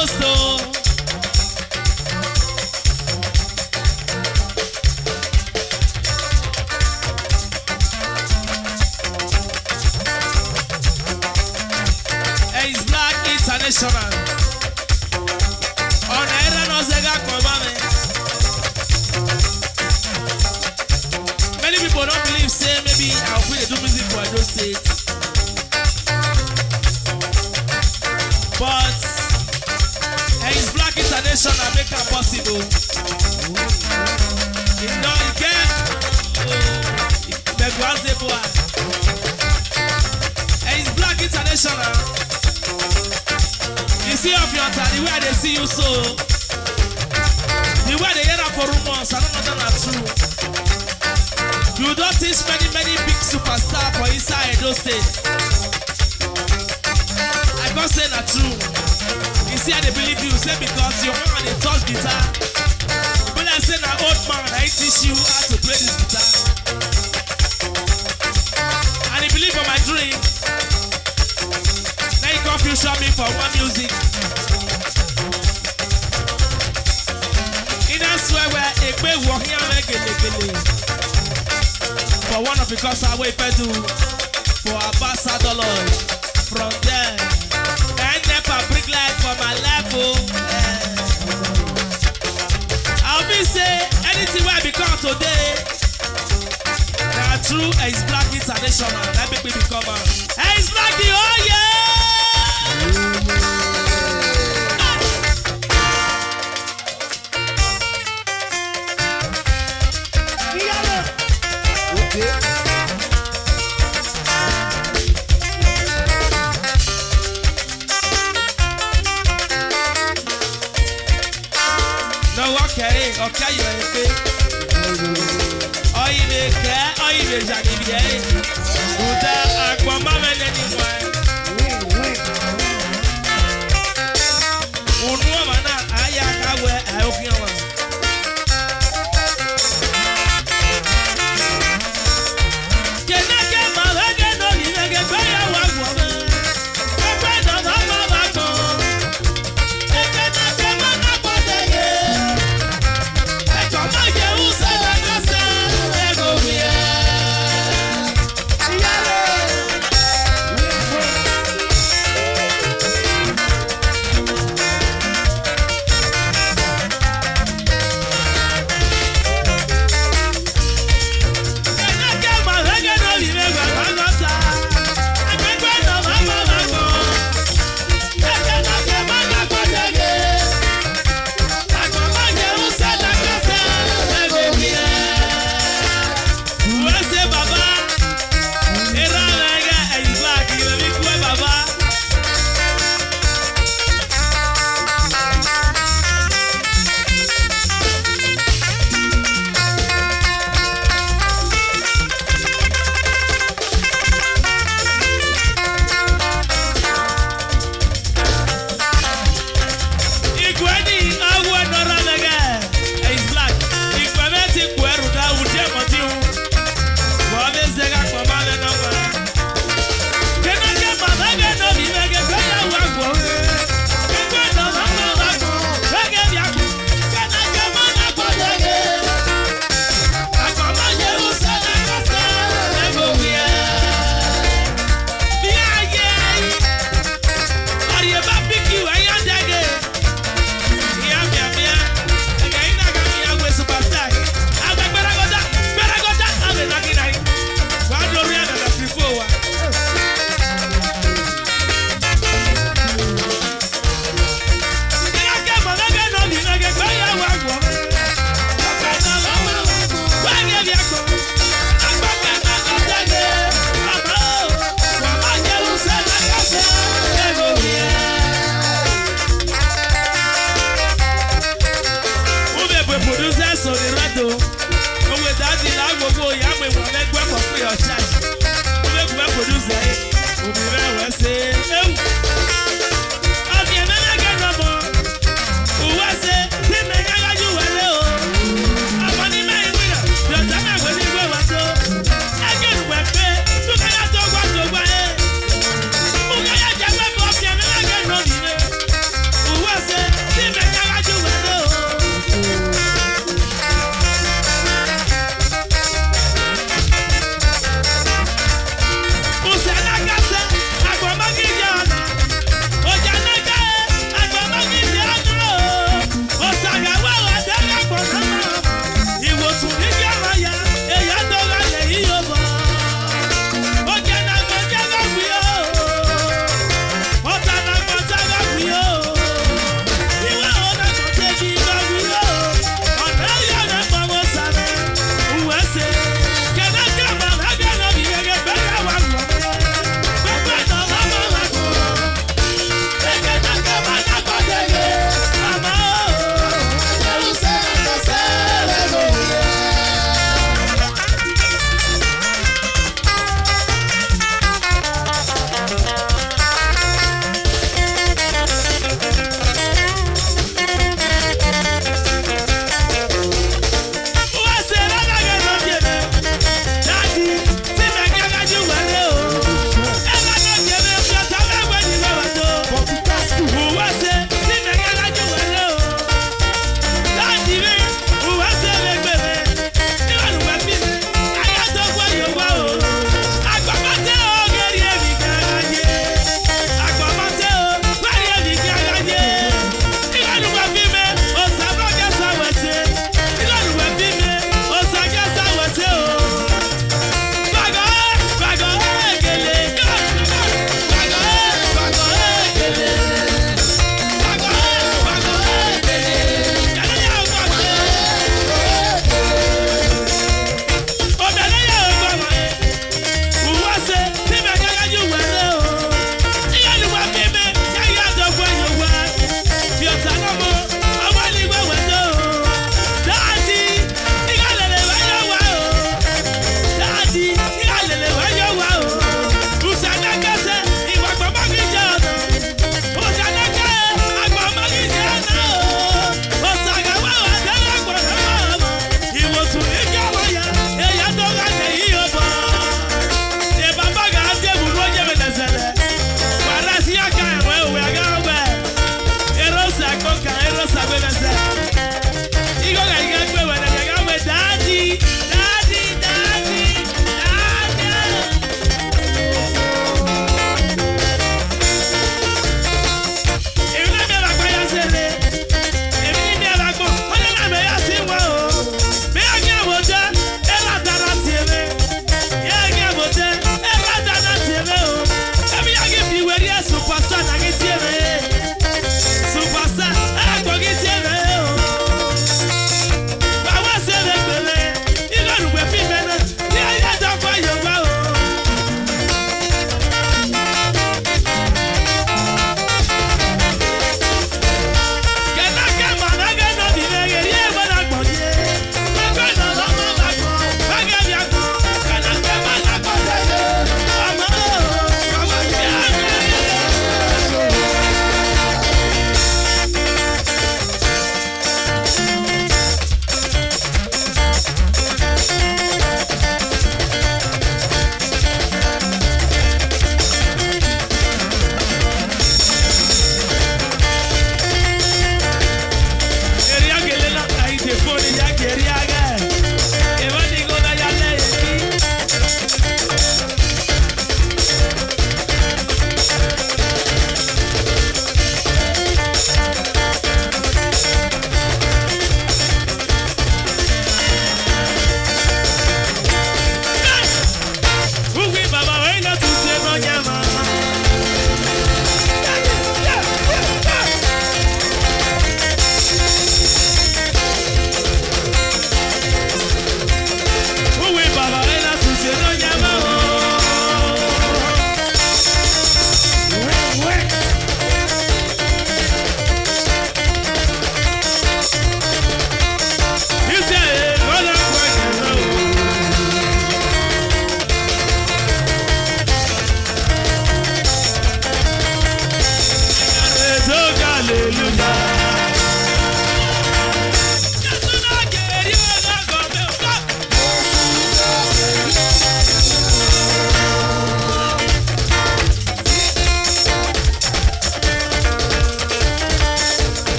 Dosto. It's Black International. On era no zega komame. Many people don't believe say maybe I'll put do music for Edo State. But it's Black International make it possible. You know you get the Guaze boy. It's Black International. You see of your time, the way they see you so, the way they hear that for rumors, I don't know that true. You don't teach many big superstars for inside those states. I can't say that true. You see how they believe you, say because your man they touch guitar. But I say that old man, I teach you how to play this guitar. And he believe in my dream. Now you confusion me for one music. In a swear where a big walk here for one of because I wait for for Ambassador Lloyd from there. And never bring light for my level. I'll be say anything where I become today. Now true is Black International. That make me become a it's Black the oh yeah. Okay, you are okay. Oh, you care. Oh, you are Janine. Uda, Aquamama, anyway. Unwamana, Ayaka, where I hope you are. Can I get my leg and all you get by your woman? I find out how my phone. I cannot get my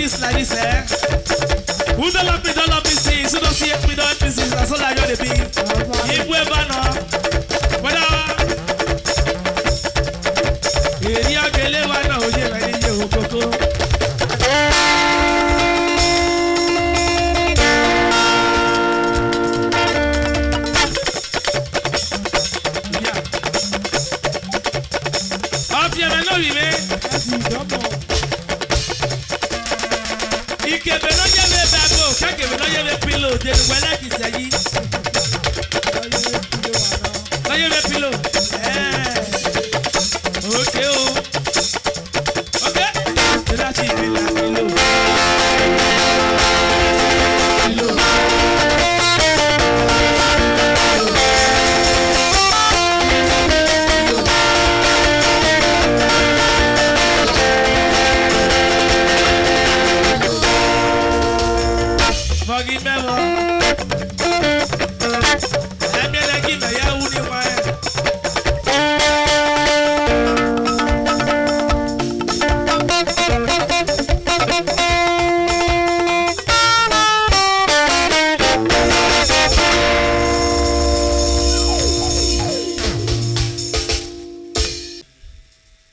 this, eh? Who don't love me, sing. Who don't see me, don't me, sing. That's all I gotta be. If we ever know, area kele wana oje ready ye okoko. Ikebe no ye me babo, kakebe no ye me pillow, de wala ki sayi. No ye me pillow. Okay oh. Okay. De la ti pillow.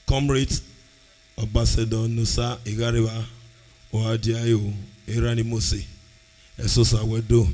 Comrade Ambassador Nusa Igariwa Oadiayo Irani Mose Esosa Wedo.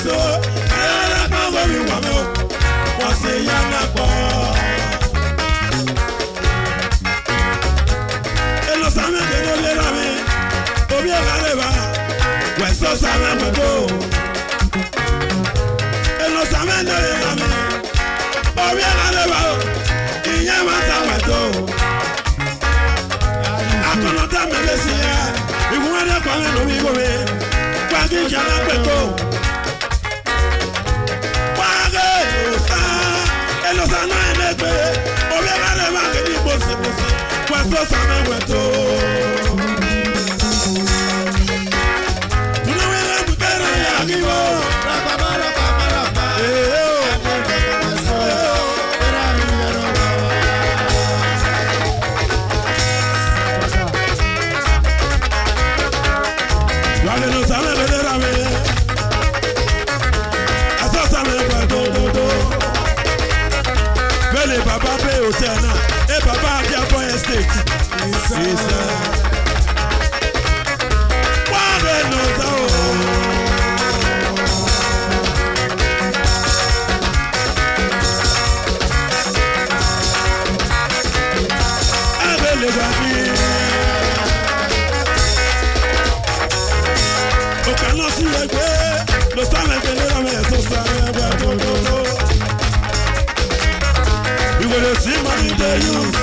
so. Ayala kango mi wame. Wase yana po. Elo same de no le rame. Obi agareba. Weso same mweto. Elo same de le rame. Obi agareba. Iye mata mweto. Akonota melesiya. Iwuwade kwa me no mi gobe. Kwa ki jana peto. Los años de obviamente le va a quedar posible, pues los años vuelto. Tú no ves tu cara de aquí, vale, no sabe ver a ver. Eso sabe vuelto. Bele papa pay hotel na, e papa Abia Boy Estate. Isa. Wale no sao. Abele babi. O kano si legbe, lo sabe que le rame so sabe ba. You will see money they use.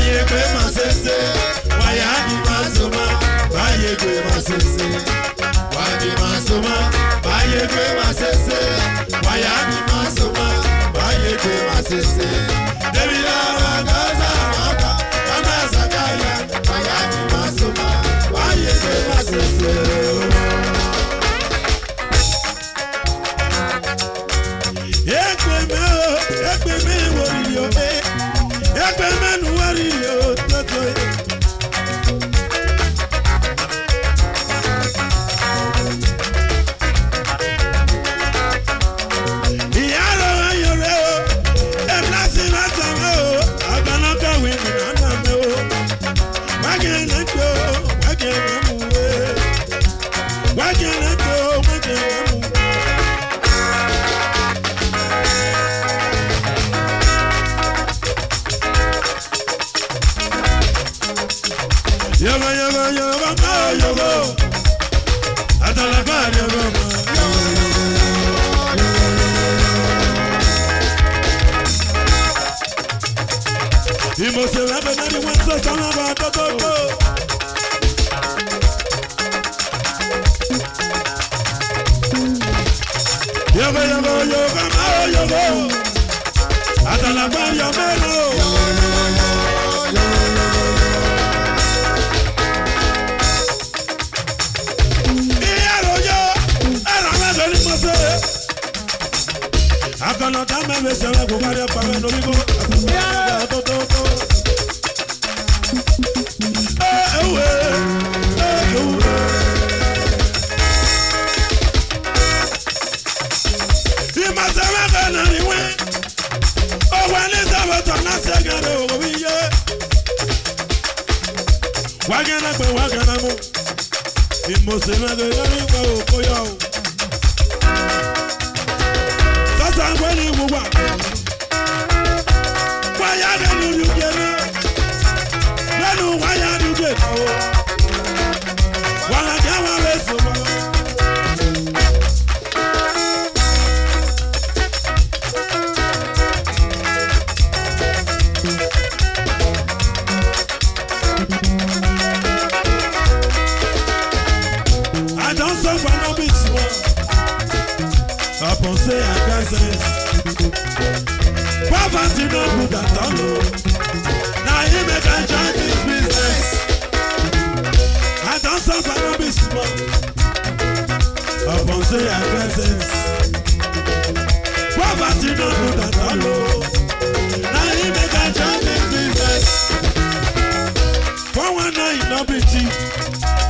Baye kwe masese, wayadi masoma. Baye kwe masese, wadi masoma. Baye kwe masese, wayadi masoma. Baye kwe masese. Devila wagaza waka, kama sakaya. Wayadi masoma, baye kwe masese. Ekwe me woriyo e, ekwe me nu woriyo toto e. Iyalo ayore o, eblasi na tame o, aganaka wini na name o. Wagene to, wagene muwe, wagene to, wagene muwe. Yogo, yogo, yogo, yogo. Atalaka, yogo, Imo se va a venir y muerto se va a todo. Yogo, yogo, yogo, yogo. Atalaka, yogo. Akana tame besele kubaria pame no bigo. Imasema kana niwe. Owale sabato na segare obiye. Wagana pe wagana mo. Imosema de gari ko koyo. Sangweni wuwa, waya genu yugena, genu waya yugena o, wala jawa besoma. I don't suffer no big small. A penser à Kansas. Poverty no good at all. Now he make a join this business. I don't suffer no be small. A penser à Kansas. Poverty no good at all. Now he make a join this business. For one night no be cheap.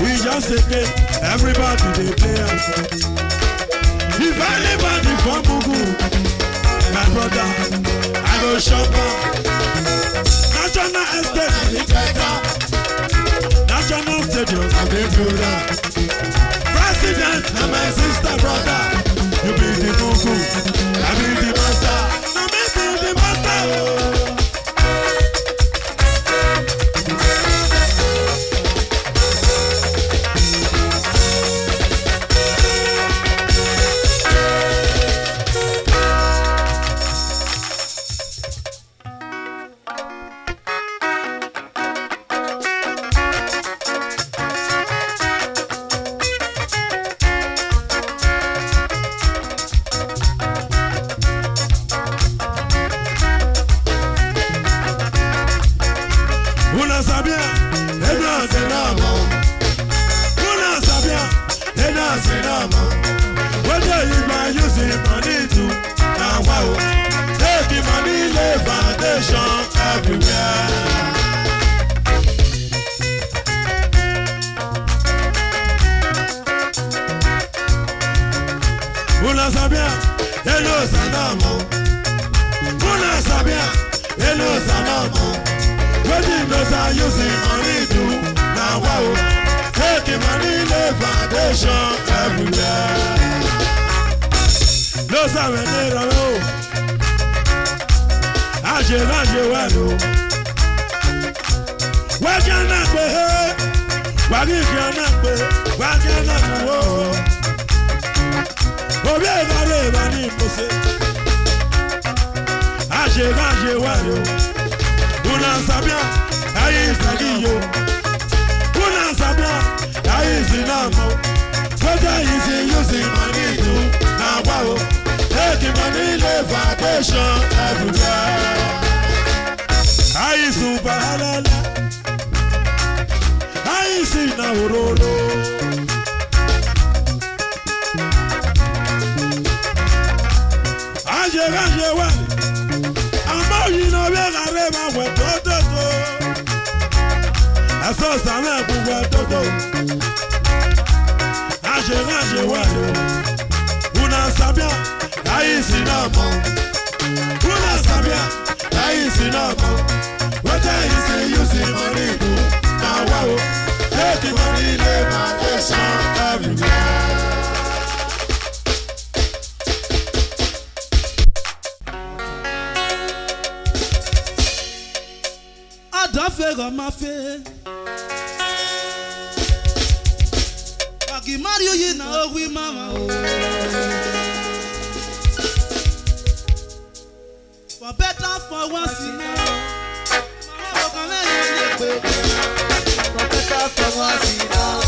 He just a game. Everybody they play. If anybody from Mugu, my brother, I go shop National Estate, National Stadium, I'm the builder. President, and my sister brother, you be the Mugu, I be the master, now me be the master. Una sabia, ayi sagiyo. Una sabia, ayi sinamo. Whether is using money to now wow. Take money le vacation everywhere. Ayi super halala. Ayi sinawurolo. Aje wa. Amo yi no be gare ma we toto. Aso sama ku we toto. Aje wa yo. Una sabia, ayi sinamo. Una sabia, ayi sinamo. What I say using money to now wow. Take money le vacation everywhere. Adafega mafe. Aki Mario ye na ogwi mama o. For better for worse now. Mama come here for better for worse now.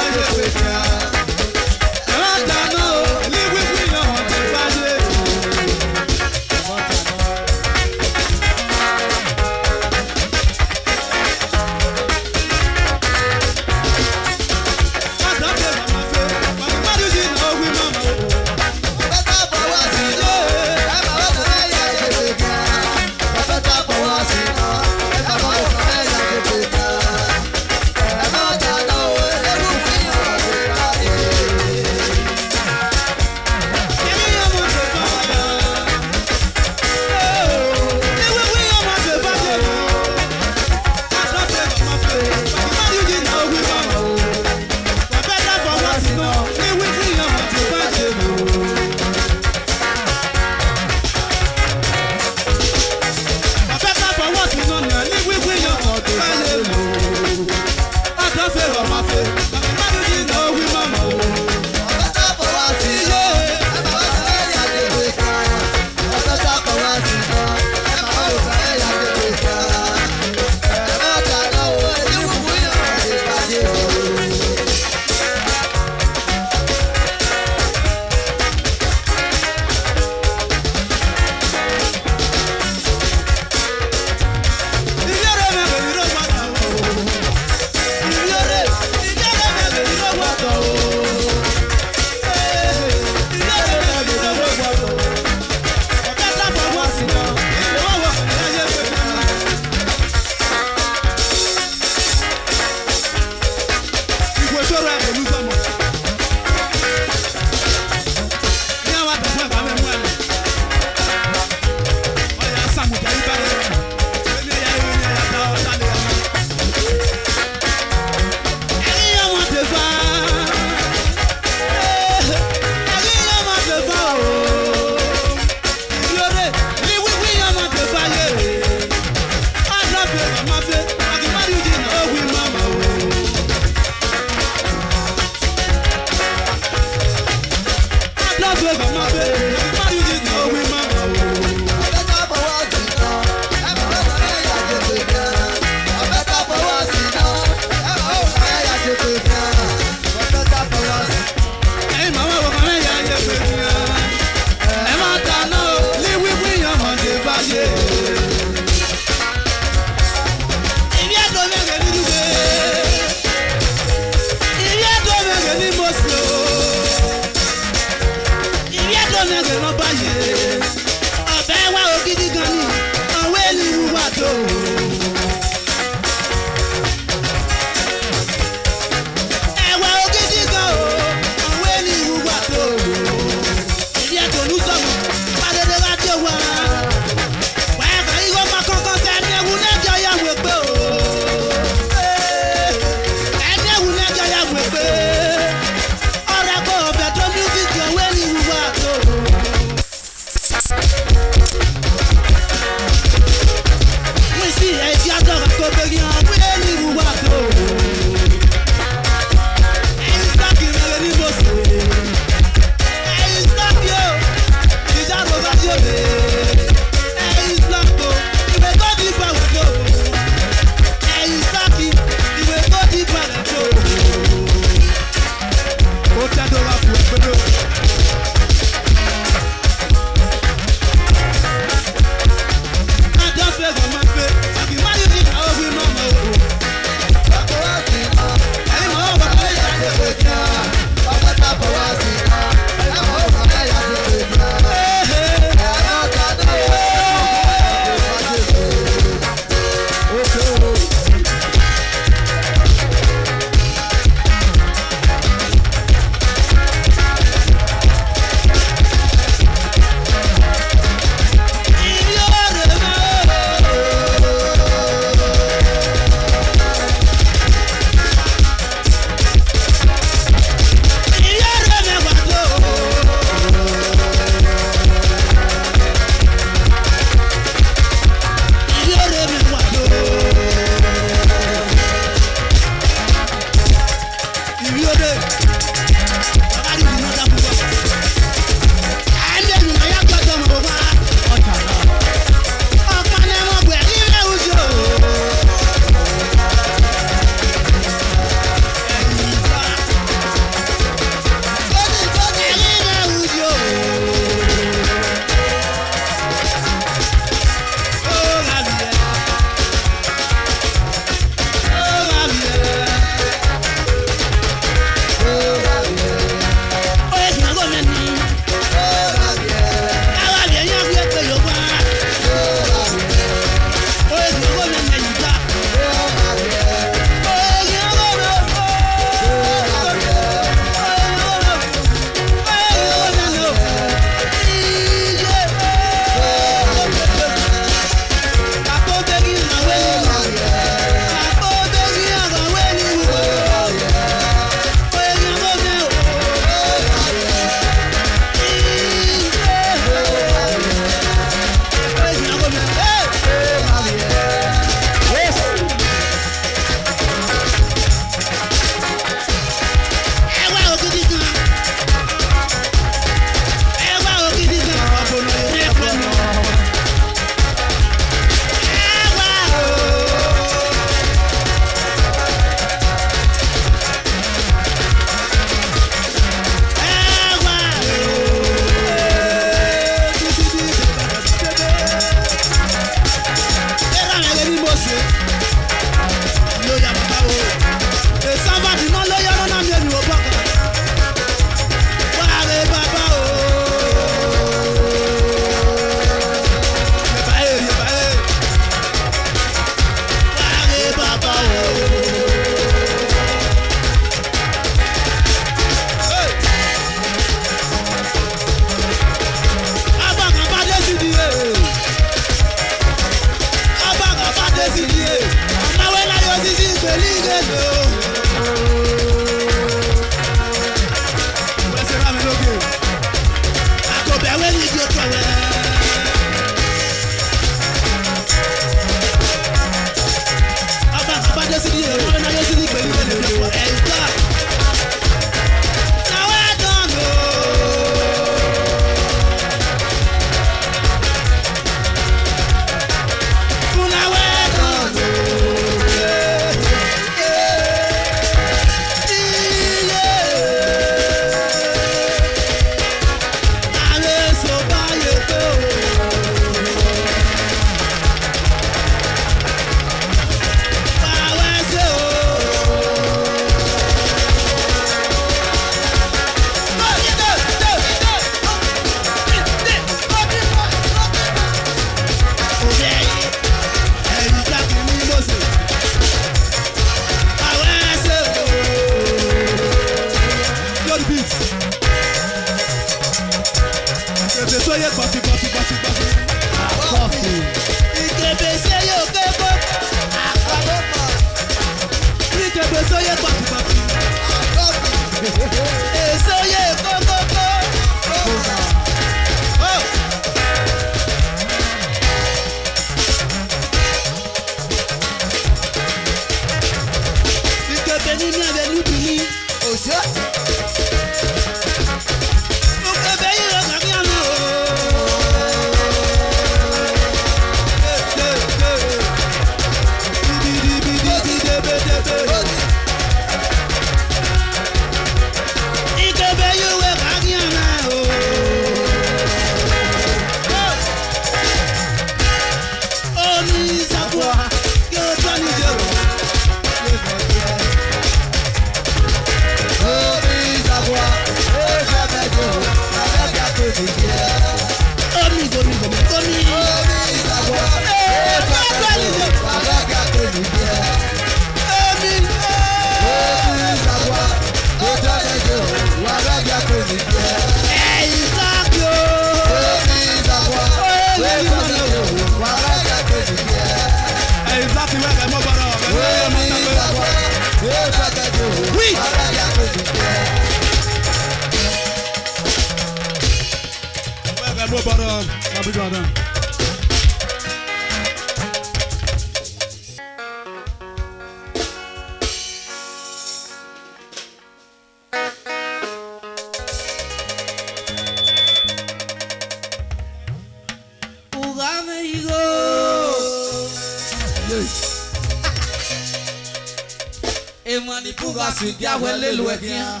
Emani puga sudia wele luekia.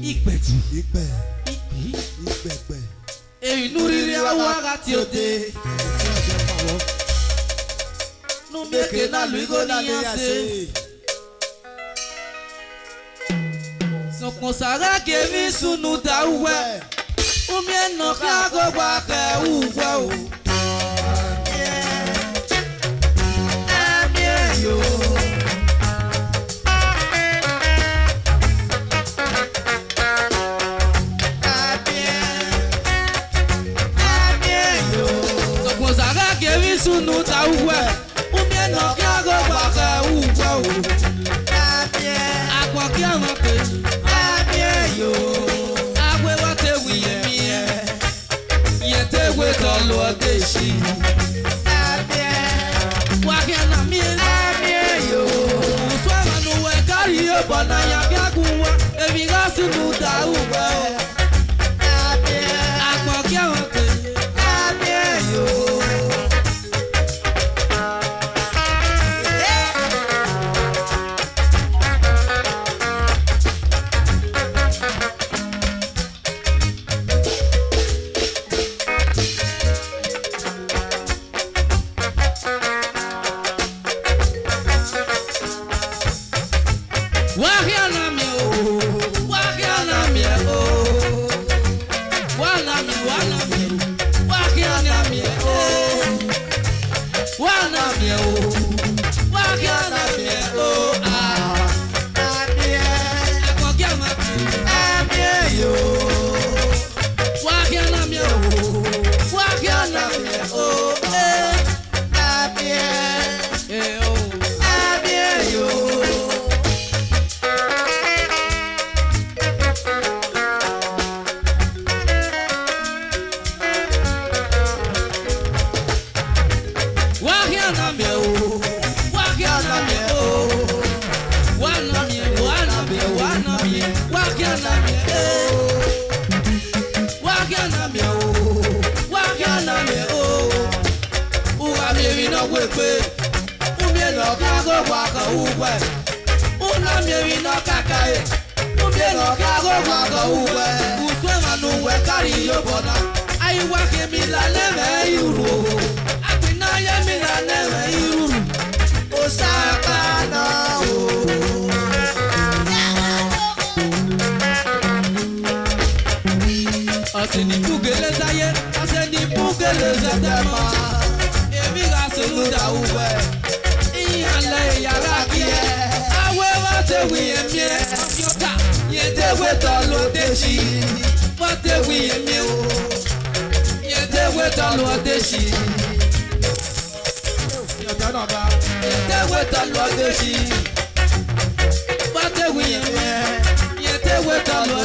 Ikpetu. Ikpe. Ikpe. Nuriri awaga tiote. Numeke na luigo ni ase. Sokonsara kemi sunu da uwe. Umie no kago gba ke uwe o. Sunu ta uwe, umie no kiago baka uwe o. Akwa kiago pe, abie yo. Agwe wate wiye miye, yete we tolo deshi. Wakia na miye, abie yo. Uswama nuwe kari yo bona ya kiaguwa, ebiga sunu ta uwe o. Akwa kiago pe, abie yo.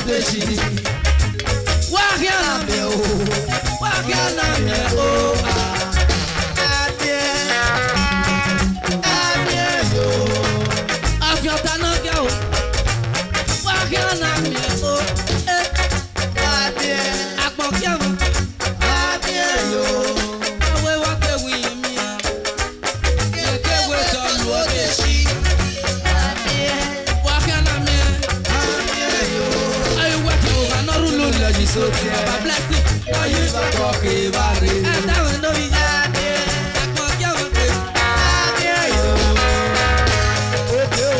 deshi. Wakiana me o, wakiana me o. Adie, adie yo. Afiotana kia o, wakiana me o. Adie, akpokia o, adie yo. Awe wake wimi ya, eke we tolu o deshi. Adie, wakiana me. So Baba bless you. Now you start talking about it. And that one know you got it. Like my girl with this. Yeah, yo. Okay.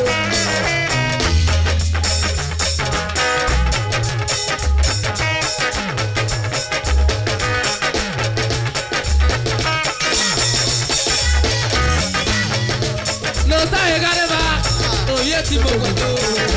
No, say you got it back. Oh, yeah, Timo. Hello,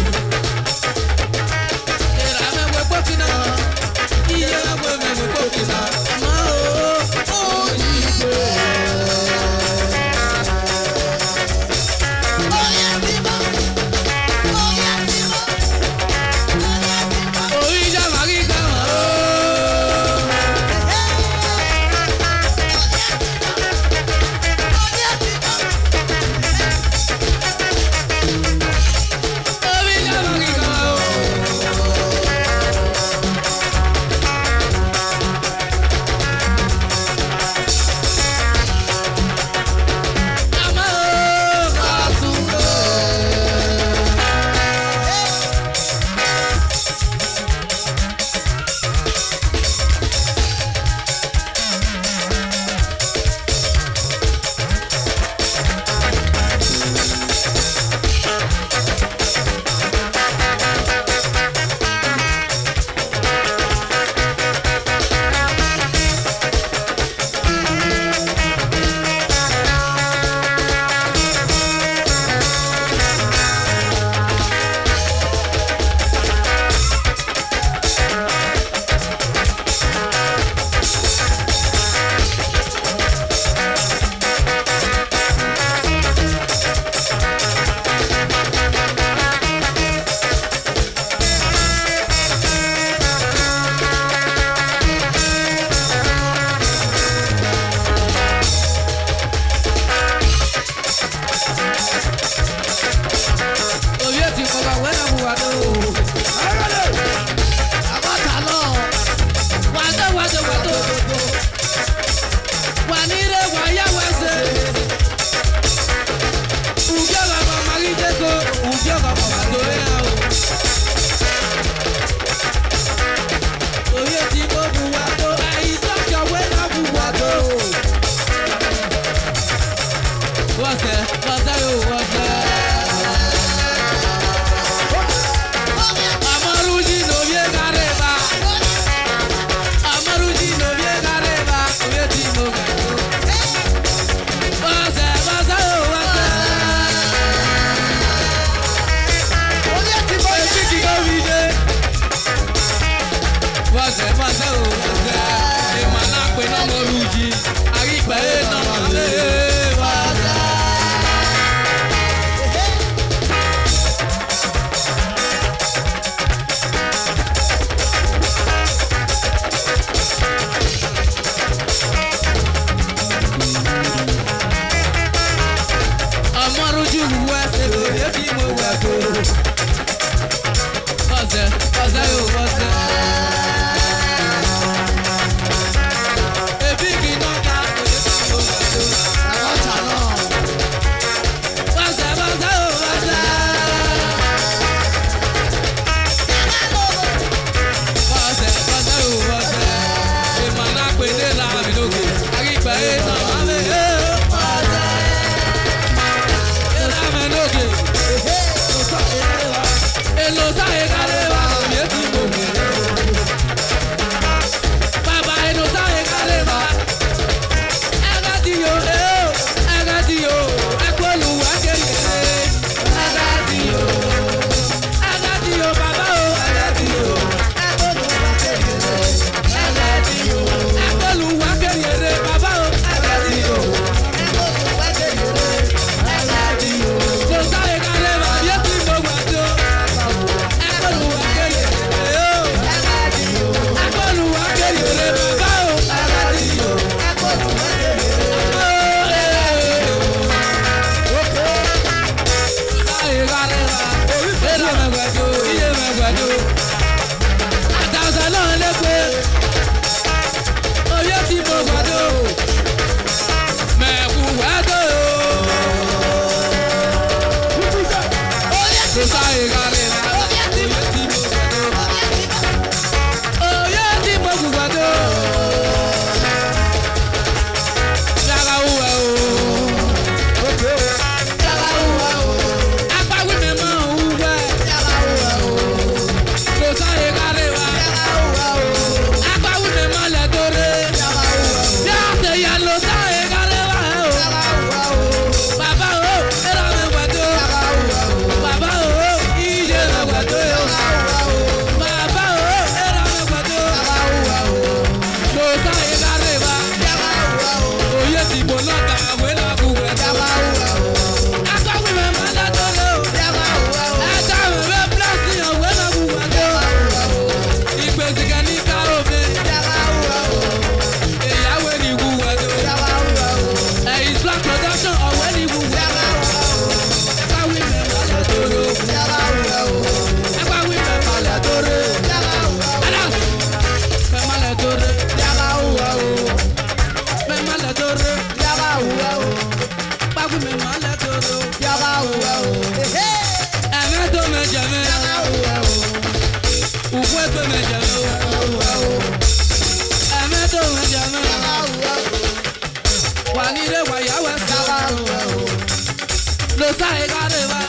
sa egareba.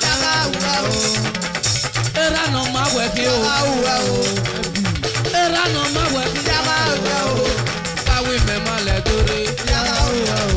Era no ma weki o. Era no ma weki. Sawi me male dore.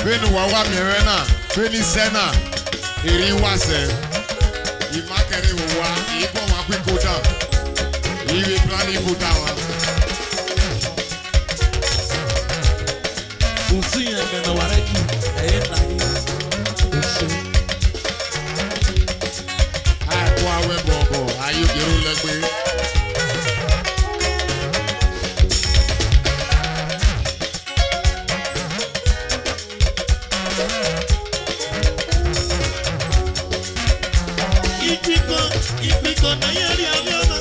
Benu wawa mirena, beni sena, iri wase, imakere wa, ipo wakwikuta, iwi plani kutawa. Usinya ngana wareki ayenda Kwa we bobo, ayu giru legbe. Ipiko na yari aviona.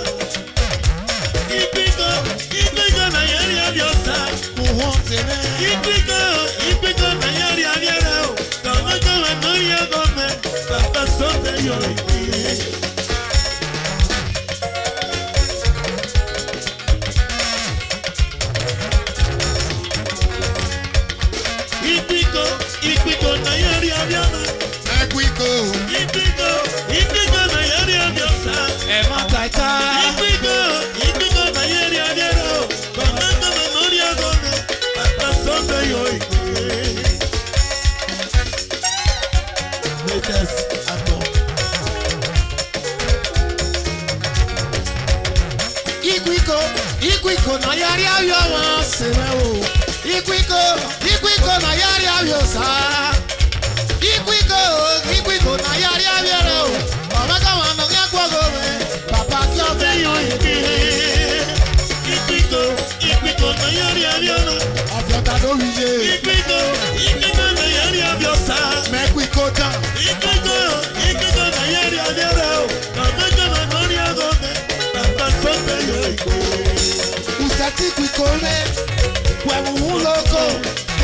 Ipiko na yari aviosa. Ipiko na yari aviona. Kama nori agome, papa sote yo. Ipiko na yari aviona. Equiko. Ipiko na yari aviosa. Emakaita. Ipiko na yari aviona. Kama nori agome, papa sote yo. Latest atom. Ikwiko na yari avyo wa semewo. Ikwiko na yari avyo sa. Ikwiko na yari avyo re o. Omega wa no nya kwago me. Papa ki o be yo ike. Ipiko na yari avyo na. Avyo ta do wiye. Ipiko na yari avyo sa. Me kwiko ta. Ipiko na yari avyo re o. Kama nori agome, papa sote yo ike. Usati kwiko me. Wewe uloko.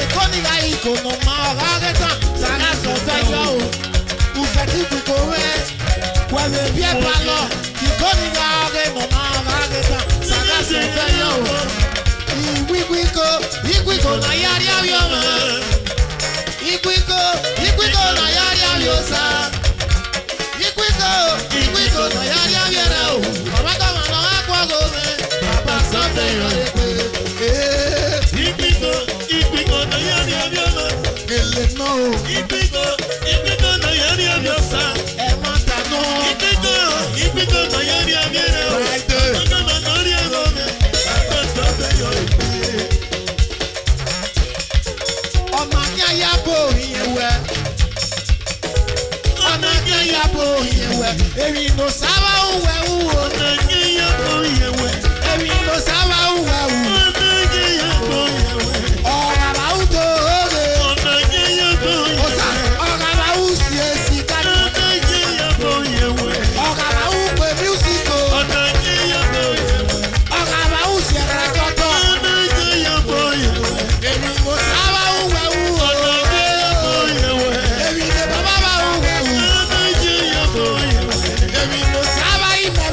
Ekoni ga iko no ma ogageta. Sana so te yo. Usati kwiko me. Wewe bie palo. Ekoni ga oge no ma ogageta. Sana so te yo. Ikwiko na yari avyo ma. Ikwiko na yari avyo sa. Ikwiko na yari avyo re o. Omega ma no akwa go me. Papa sote yo ekwe. Ipiko na yari avyo na. Ele no. Ipiko na yari avyo sa. Emata no. Ipiko na yari avyo re o. Kama nori agome, papa sote yo ike. Ọmọkẹ́ ya bo ìyẹn wẹ̀. Ọmọkẹ́ ya bo ìyẹn wẹ̀. Èmi ló sábà ń wẹ̀ wúwo. Èmi ló sábà ń wẹ̀ wúwo. Ọ̀ràrà ń tó oge. Ọ̀ràrà ń sì èsì kájú. Ọ̀ràrà ń pè mísíkò. Ọ̀ràrà ń sì ẹ̀rẹ̀ tọ́tọ̀. Èmi ló sábà ń wẹ̀ wúwo. Èmi ló bàbá bá ń wẹ̀ wúwo. Èmi ló sábà ń wẹ̀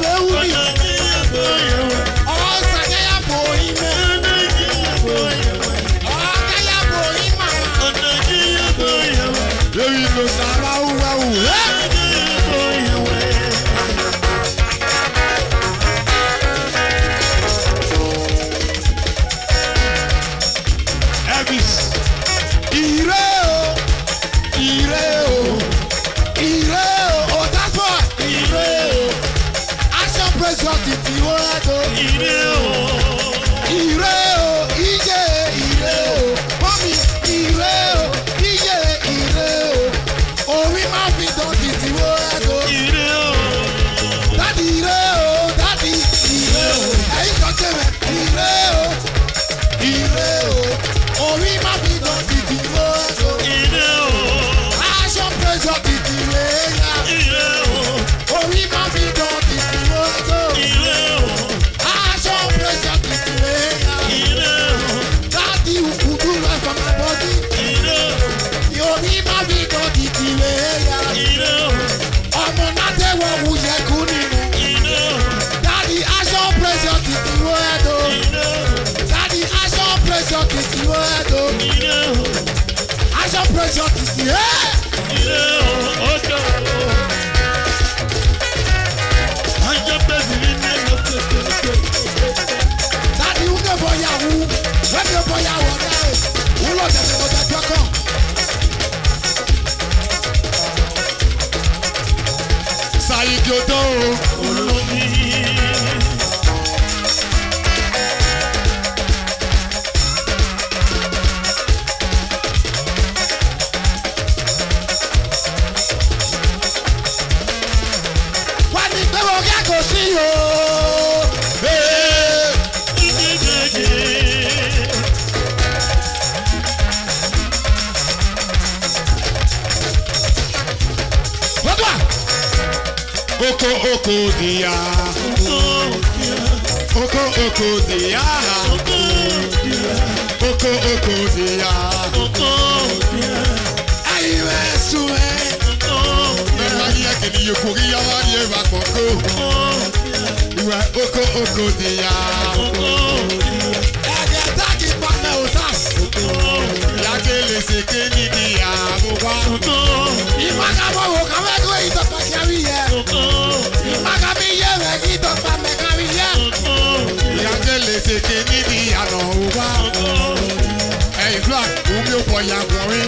short is the Daddy, who go for Yahoo? When you for Yahoo, who lost the Joko? Sayigodo. Oko dia, oko dia, oko dia. Ayi we suwe. Maria que ni yokuri ya wani va koko. Iwa oko dia. Ege taki pa me osas. Ya que le se que ni dia bowa. Imaga mo ka me go ito pa kiawi ye. Imaga mi ye we ito pa me kiawi ye. Ya que le se que ni dia no wa. Hey black, umi o boya wori.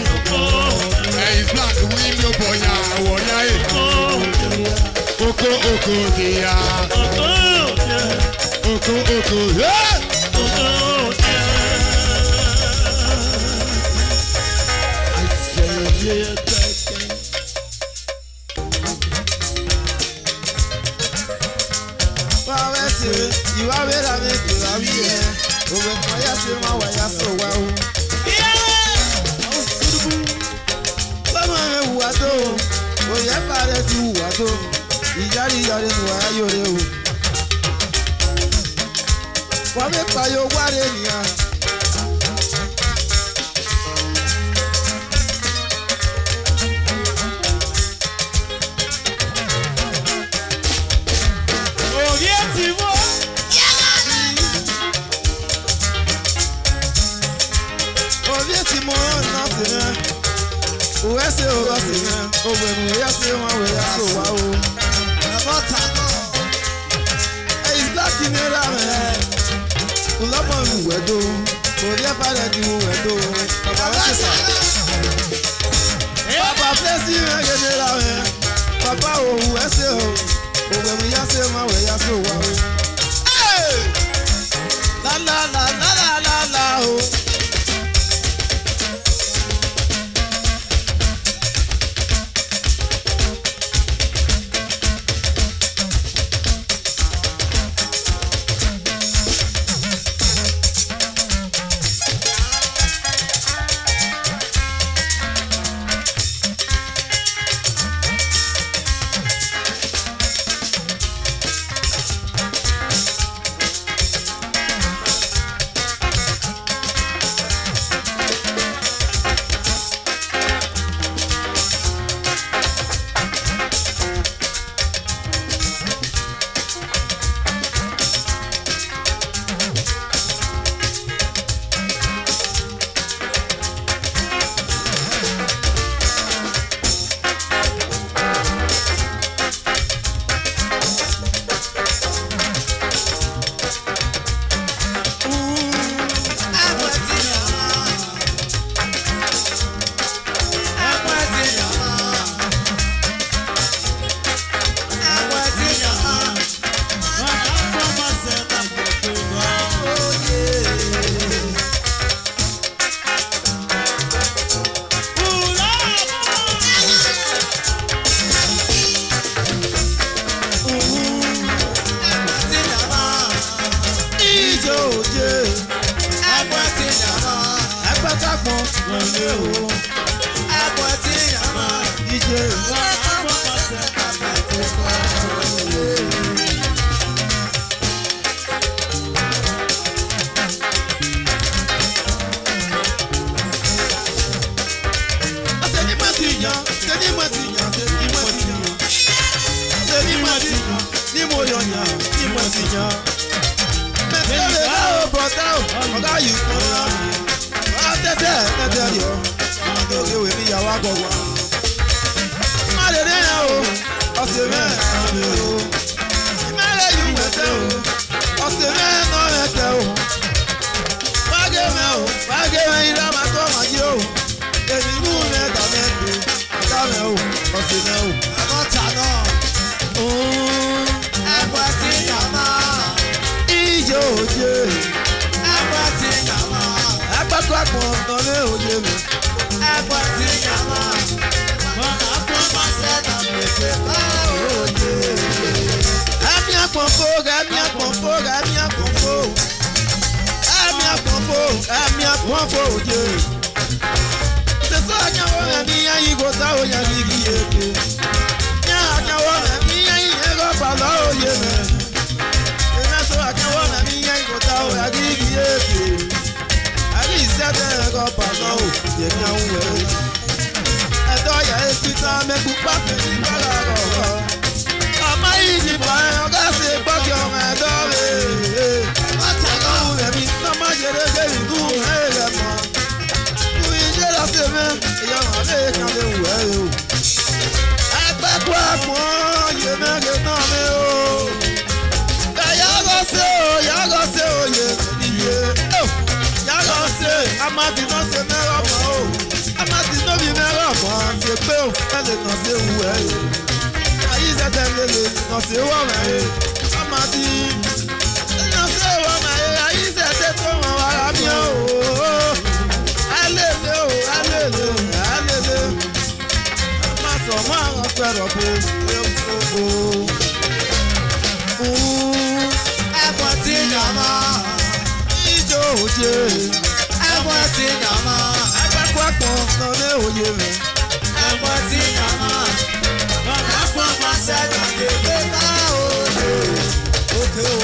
Hey black, umi o boya wori ai. Oko dia. Oko yeah. You are where I make you are here. Over my ass, my way, I so well. Come on, what do? Oh, yeah, but I do what do. You got it, why you're you. What if I your what in ya? Oh, yes, you are. Uwese ogosime, ogbenu yase wọn we yaso wa o. Abọ́ta náà. Ẹyin blaki nira mẹ́. Ulọ́mọ ìwẹ̀dó, orí ẹ̀ parẹ́ di ìwẹ̀dó. Bàbá wẹ́sẹ̀. Bàbá Plẹ́sì mẹ́gẹ́ nira mẹ́. Bàbá òwú ẹsẹ̀ o, ogbenu yase wọn we yaso wa o. La o. wa gbọ̀gbọ̀. Má lè dé yẹn o, ọ̀sẹ̀ mẹ́rin mi o. Ìmẹ́lẹ̀ yìí wẹ̀tẹ̀ o, ọ̀sẹ̀ mẹ́rin náà wẹ̀tẹ̀ o. Fágẹ́mẹ̀ o, fágẹ́mẹ̀ yìí dábàá tó máa jí o. Èmi mú mẹ́ta mẹ́ta, àtàmẹ́ o, ọ̀sẹ̀ mẹ́ o. Àgọ́ta náà. Ẹ̀bùn ti yàmá. Ìjọ òjé. Ẹ̀bùn ti yàmá. Ẹgbẹ́kọ̀ àpọ̀ ọ̀gbọ̀n lé òye mi. Ẹ̀bùn ti yàmá. Bọ̀dà fún Mọ́sẹ̀dá pèsè bá òye. Ẹ̀mí àpọ̀nfó, ẹ̀mí àpọ̀nfó, ẹ̀mí àpọ̀nfó. Ẹ̀mí àpọ̀nfó, ẹ̀mí àpọ̀nfó òjé. Sèso ànyàwó ẹ̀mí yẹ́yìn kò tá òye ní kí yéke. Nyà ànyàwó ẹ̀mí yẹ́yìn yẹn kọ́ pàlọ́ òye mẹ́. Sèso ànyàwó ẹ̀mí yẹ́yìn kò tá òye ní kí yéke. Àbí ìṣẹ́tẹ̀ ẹ̀kọ́ pàlọ́ òye ní àwọn wẹ̀rẹ̀. Ẹ̀dọ́ yà é pété mẹ́kú pápẹ́ ní bàrà rọ̀. Ọmọ yìí ti pa ẹ̀yàn ká ṣe gbọ́kẹ́ ọmọ ẹ̀dọ́ rẹ̀. Àgọ́ta náà. Ọ̀hún rẹ̀ mi náà má ṣe déédéé ìlú rẹ̀ rẹ̀ mọ́. Fún iṣẹ́ lọ́sẹ̀ mẹ́, ìyá màá lè kàn lè wù ẹ́ o. Ẹgbẹ́ kú àpọ̀n yé mẹ́rin náà mi o. Yàgò ṣe o, yàgò ṣe o yé iye. Yàgò ṣe, a máa ti náà ṣe mẹ́rọ̀ mọ́ o. A máa ti nóbi mẹ́rọ̀ mọ́, ṣe pé o, ẹ lè nà ṣe wù ẹ́ o. Ayé ìṣẹ̀tẹ̀ lè nà ṣe wọ̀ mẹ́rin. A máa ti nà ṣe wọ̀ mẹ́rin. Ayé ìṣẹ̀tẹ̀ tó wọ̀n wàrà mi o. Alele o, alele, alele. A máa sọ̀ mọ́ àwọn pẹ̀rọ̀ bò ó. Ẹ̀bùn ti yàmá. Ìjọ òjé. Ẹ̀bùn ti yàmá. Ẹgbẹ́kọ̀ àpọ̀ náà lé òye rẹ̀. Ẹ̀bùn ti yàmá. Bọ̀dà fún Mọ́sẹ̀dá pèsè bá òye. Òkè o.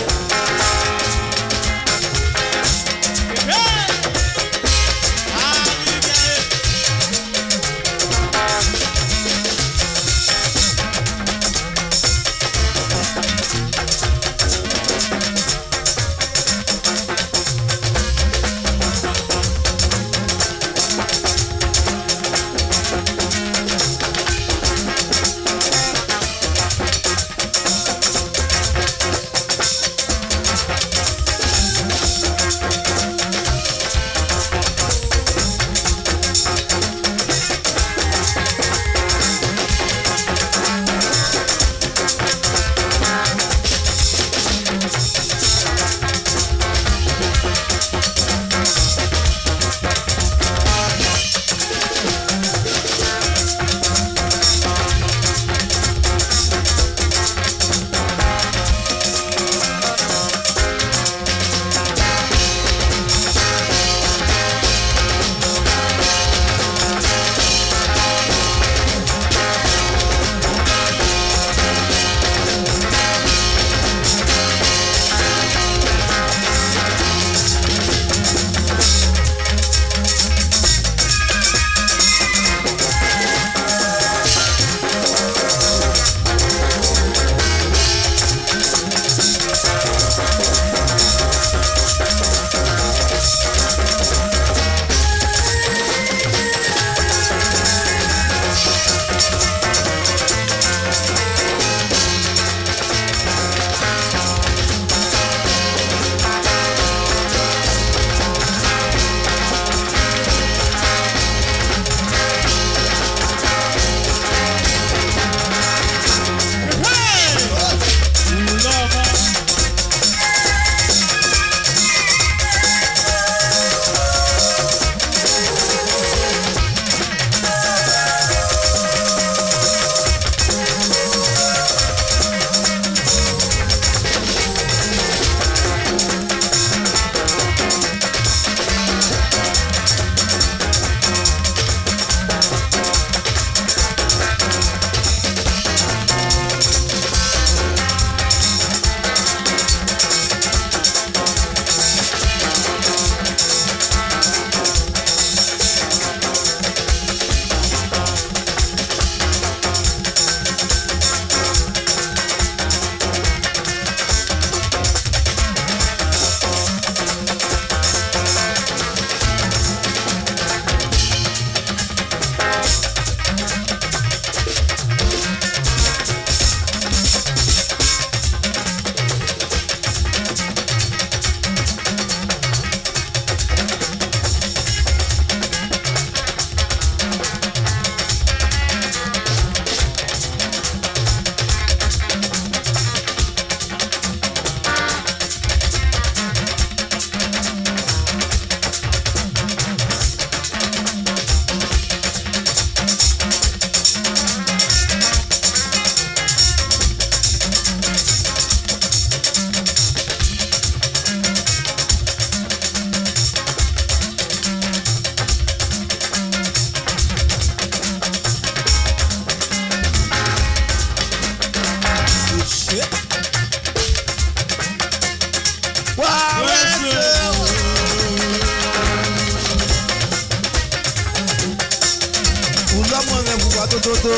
tó.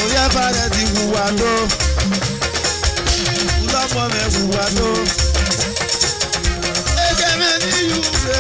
Orí ẹ̀fàdé ti wùwà tó. Lọ́mọ mi wùwà tó. Ẹgbẹ́ mi ní Yúre.